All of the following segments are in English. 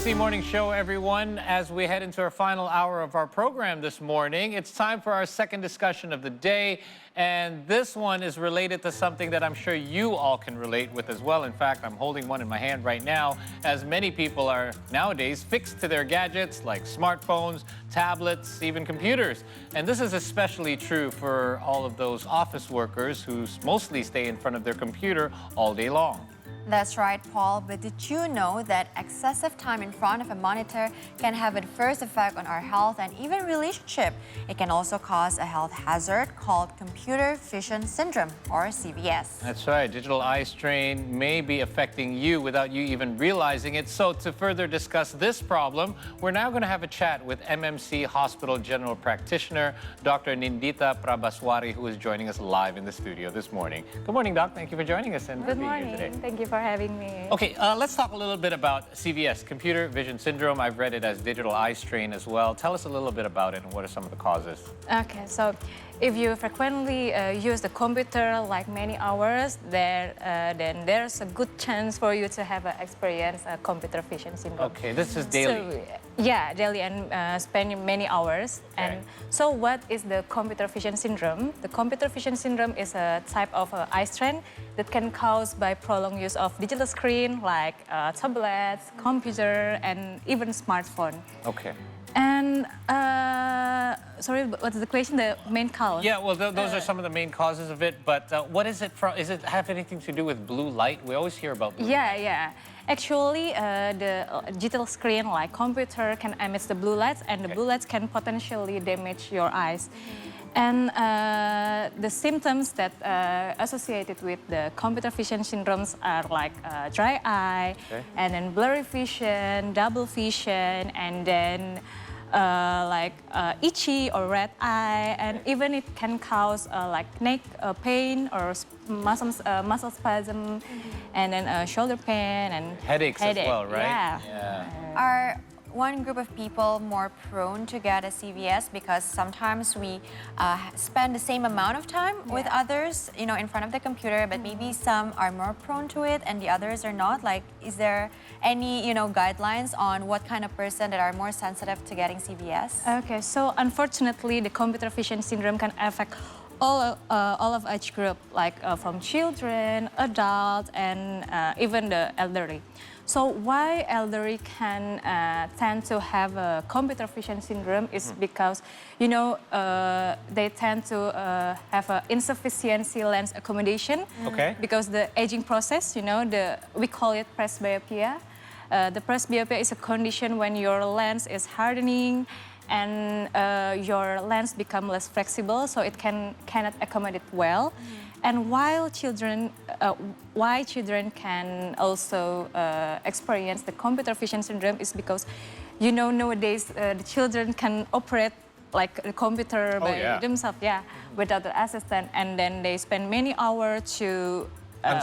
C Morning Show, everyone. As we head into our final hour of our program this morning, it's time for our second discussion of the day. And this one is related to something that I'm sure you all can relate with as well. In fact, I'm holding one in my hand right now, as many people are nowadays fixed to their gadgets like smartphones, tablets, even computers. And this is especially true for all of those office workers who mostly stay in front of their computer all day long. That's right, Paul, but did you know that excessive time in front of a monitor can have an adverse effect on our health and even relationship? It can also cause a health hazard called computer vision syndrome, or CVS. That's right. Digital eye strain may be affecting you without you even realizing it. So to further discuss this problem, we're now going to have a chat with MMC Hospital General Practitioner, Dr. Nindhita Prabaswari, who is joining us live in the studio this morning. Good morning, Doc. Thank you for joining us and Good being morning. here today. Thank you for having me. Okay, let's talk a little bit about CVS, computer vision syndrome. I've read it as digital eye strain as well. Tell us a little bit about it and what are some of the causes? Okay, so if you frequently use the computer like many hours, then there's a good chance for you to have experience computer vision syndrome. Okay, this is daily. So, yeah, daily and spending many hours. Okay. And so what is the computer vision syndrome? The computer vision syndrome is a type of eye strain that can cause by prolonged use of digital screen like tablets, computer, and even smartphone. Okay. And sorry, what's the question? The main cause? Yeah, well, those are some of the main causes of it. But what is it from? Is it have anything to do with blue light? We always hear about blue light. Yeah. Actually, the digital screen like computer can emit the blue lights, and the blue lights can potentially damage your eyes. And the symptoms that associated with the computer vision syndromes are like dry eye, and then blurry vision, double vision, and then like itchy or red eye, and even it can cause like neck pain or muscle spasm, and then shoulder pain and headaches as well, right? Yeah. Are one group of people more prone to get a CVS because sometimes we spend the same amount of time with others, you know, in front of the computer, but maybe some are more prone to it and the others are not? Like, is there any, you know, guidelines on what kind of person that are more sensitive to getting CVS? Okay, so unfortunately, the computer vision syndrome can affect all of age group, like from children, adults, and even the elderly. So why elderly can tend to have a computer vision syndrome is because, you know, they tend to have an insufficiency lens accommodation. Okay. Because the aging process, you know, we call it presbyopia. The presbyopia is a condition when your lens is hardening and your lens become less flexible, so it cannot accommodate well. And why children can also experience the computer vision syndrome is because, you know, nowadays the children can operate like a computer by themselves, without the assistant, and then they spend many hours to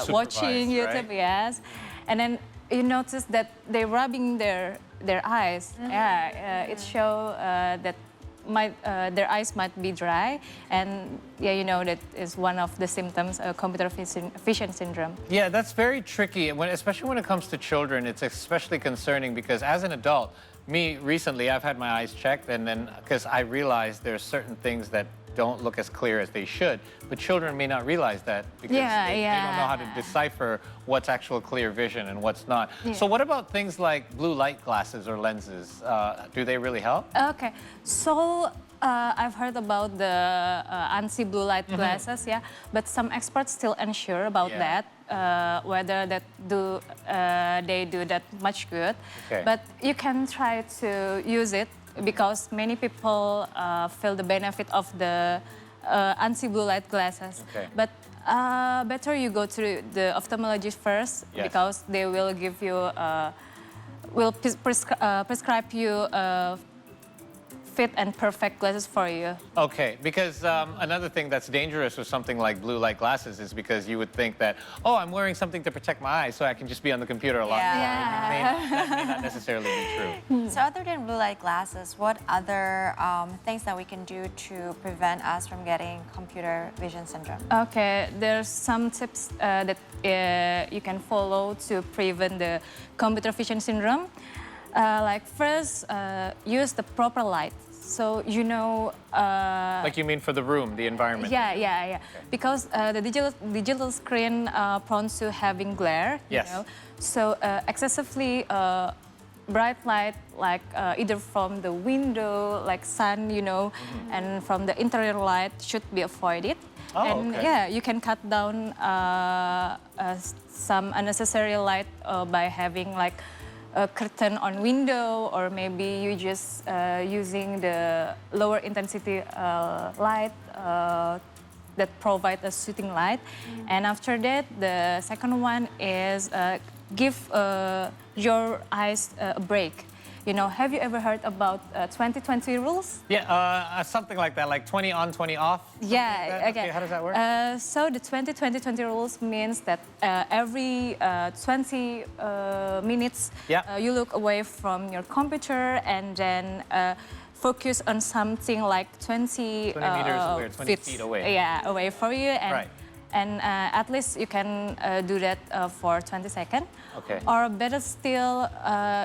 watching YouTube, and then you notice that they're rubbing their eyes. It shows that their eyes might be dry, and you know that is one of the symptoms of computer vision syndrome. Yeah, that's very tricky, especially when it comes to children. It's especially concerning because as an adult, me recently, I've had my eyes checked, and then because I realized there's certain things that don't look as clear as they should, but children may not realize that because they don't know how to decipher what's actual clear vision and what's not. So what about things like blue light glasses or lenses? Do they really help? Okay, so I've heard about the anti-blue light glasses, but some experts still unsure about that, whether they do that much good. But you can try to use it because many people feel the benefit of the anti-blue light glasses. But better you go to the ophthalmologist first because they will give you, prescribe you fit and perfect glasses for you. Okay, because another thing that's dangerous with something like blue light glasses is because you would think that, oh, I'm wearing something to protect my eyes so I can just be on the computer a lot more. That may not necessarily be true. So other than blue light glasses, what other things that we can do to prevent us from getting computer vision syndrome? Okay, there's some tips that you can follow to prevent the computer vision syndrome. Like first, use the proper light. So you know. Like you mean for the room, the environment? Yeah. Okay. Because the digital screen prone to having glare. Yes. You know? So excessively bright light, like either from the window, like sun, you know, and from the interior light should be avoided. Oh, and okay. yeah, you can cut down some unnecessary light by having like a curtain on window, or maybe you just using the lower intensity light that provide a soothing light. And after that, the second one is give your eyes a break. You know, have you ever heard about 20-20 rules? Yeah, something like that, like 20 on, 20 off? Yeah, Like okay, how does that work? So the 20-20-20 rules means that every 20 minutes Yeah. you look away from your computer and then focus on something like 20, 20 meters away or 20 feet away. Yeah, away for you. And, Right. And at least you can do that for 20 seconds. Okay. Or better still,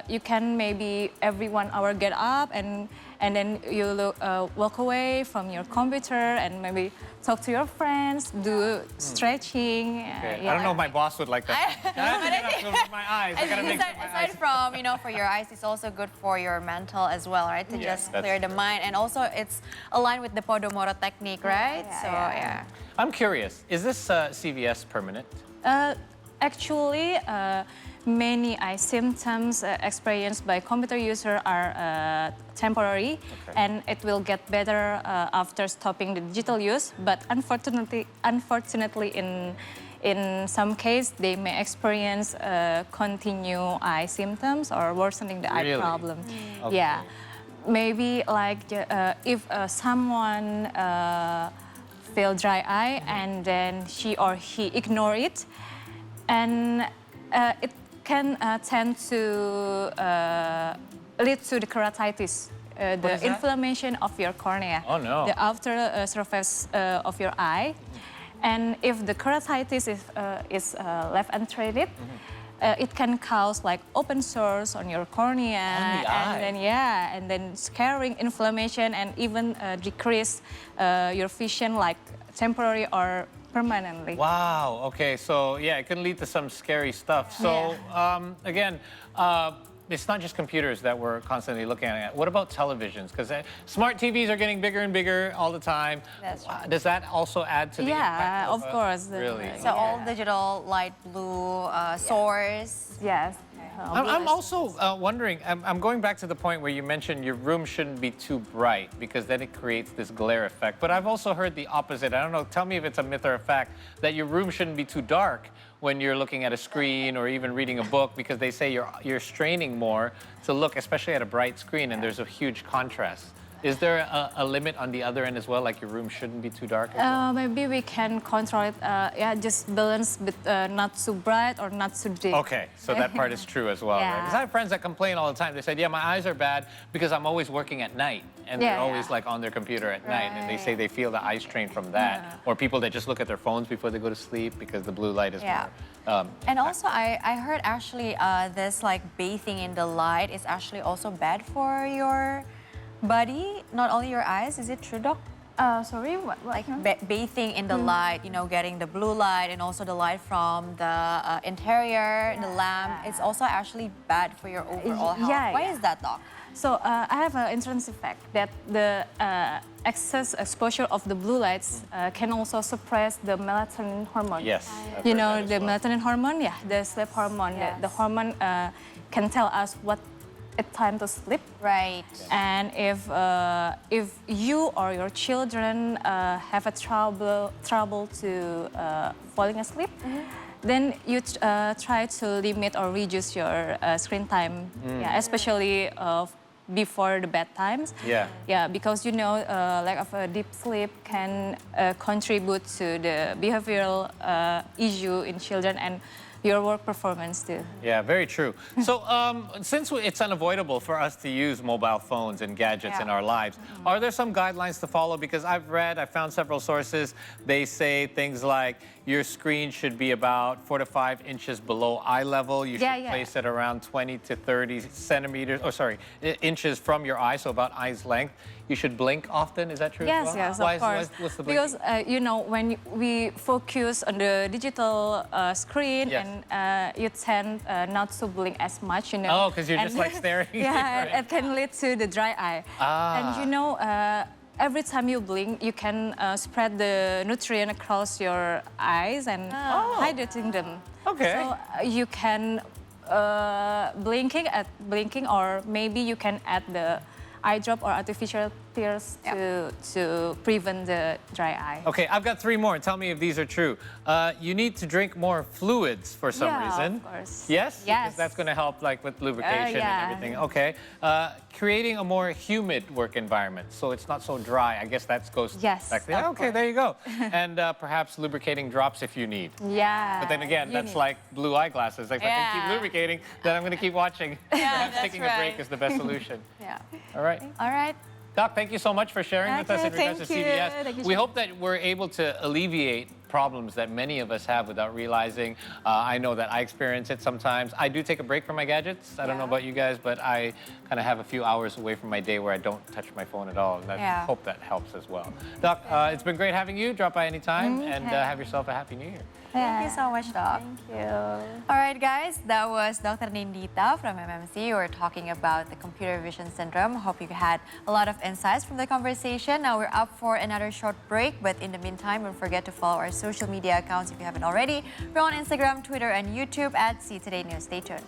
you can maybe every 1 hour get up and then you walk away from your computer and maybe talk to your friends, do stretching. Okay. I don't know if my boss would like that. I have to get up my eyes. I gotta make sure my Aside eyes. from, you know, for your eyes, it's also good for your mental as well, right? To Yes, just that's clear the true. mind. And also it's aligned with the Pomodoro technique, right? Yeah. I'm curious, is this CVS permanent? Actually, many eye symptoms experienced by computer user are temporary, Okay. and it will get better after stopping the digital use. But unfortunately, in some case, they may experience continue eye symptoms or worsening the eye Really? problem. Okay. Yeah, maybe like if someone feel dry eye and then she or he ignore it, and it can tend to lead to the keratitis, is the that? inflammation of your cornea, Oh, no. the outer surface of your eye. And if the keratitis is left untreated, it can cause like open sores on your cornea, On the eye? and then scarring, inflammation, and even decrease your vision like temporary or permanently. Wow, okay, so yeah, it can lead to some scary stuff. So again, it's not just computers that we're constantly looking at. What about televisions? Because smart TVs are getting bigger and bigger all the time. That's true. Does that also add to the impact? Of course. Really? So all digital light blue source. Yes. I'm also wondering, I'm going back to the point where you mentioned your room shouldn't be too bright because then it creates this glare effect. But I've also heard the opposite. I don't know, tell me if it's a myth or a fact, that your room shouldn't be too dark when you're looking at a screen or even reading a book, because they say you're straining more to look, especially at a bright screen, and there's a huge contrast. Is there a limit on the other end as well, like your room shouldn't be too dark as well? Maybe we can control it, just balance, but not too bright or not too dim. Okay, so that part is true as well, right? Yeah. Because I have friends that complain all the time. They said, yeah, my eyes are bad because I'm always working at night. And they're Yeah, always yeah. like on their computer at night. And they say they feel the eye strain from that. Or people that just look at their phones before they go to sleep because the blue light is Yeah. more... And also, I heard actually this like bathing in the light is actually also bad for your body, not only your eyes. Is it true, Doc? Sorry, what? Like bathing in the light, you know, getting the blue light and also the light from the interior, the lamp. It's also actually bad for your overall health. Yeah, Why yeah. is that, Doc? So I have an interesting fact that the excess exposure of the blue lights can also suppress the melatonin hormone. Yes. I've You heard know that as the well. melatonin hormone, yeah, the sleep hormone. The hormone can tell us what it's time to sleep. Right. And if you or your children have a trouble to falling asleep, then you try to limit or reduce your screen time, yeah, especially before the bedtimes. Yeah. Yeah, because you know, lack of a deep sleep can contribute to the behavioral issue in children and your work performance too. Yeah, very true. So since it's unavoidable for us to use mobile phones and gadgets in our lives, are there some guidelines to follow? Because I found several sources, they say things like, your screen should be about 4 to 5 inches below eye level. You should Yeah, yeah. place it around 20 to 30 centimeters, inches from your eye, so about eye's length. You should blink often, is that true? Yes, as well? yes, Why of course. what's the blinking? Because you know, when we focus on the digital screen, Yes. and you tend not to blink as much, you know. Oh, because you're just And- like staring. Yeah, right? it can lead to the dry eye. Ah. And you know, every time you blink, you can spread the nutrient across your eyes and hydrating them. Okay. So you can blinking, or maybe you can add the eye drop or artificial tears to prevent the dry eye. Okay, I've got 3 more. Tell me if these are true. You need to drink more fluids for some Yeah, reason. of course. Yes? Yes. Because that's going to help like with lubrication yeah. and everything. Okay. Creating a more humid work environment so it's not so dry. I guess that goes Yes, back there. of Okay, there you go. And perhaps lubricating drops if you need. Yeah. But then again, you that's need- like blue eyeglasses. Like, if I can keep Yeah. lubricating, then I'm going to keep watching. Perhaps that's taking a break right. is the best solution. Yeah. All right. All right. Doc, thank you so much for sharing with us Okay, in regards to thank you. CVS. Thank you, We Sean. hope that we're able to alleviate problems that many of us have without realizing. I know that I experience it sometimes. I do take a break from my gadgets. I don't know Yeah. about you guys, but I kind of have a few hours away from my day where I don't touch my phone at all. And I Yeah. hope that helps as well. Doc, it's been great having you. Drop by anytime and have yourself a Happy New Year. Thank you so much, Doc. Thank you. All right, guys, that was Dr. Nindhita from MMC. We were talking about the computer vision syndrome. Hope you had a lot of insights from the conversation. Now we're up for another short break, but in the meantime, don't forget to follow our social media accounts if you haven't already. We're on Instagram, Twitter, and YouTube at See Today News. Stay tuned.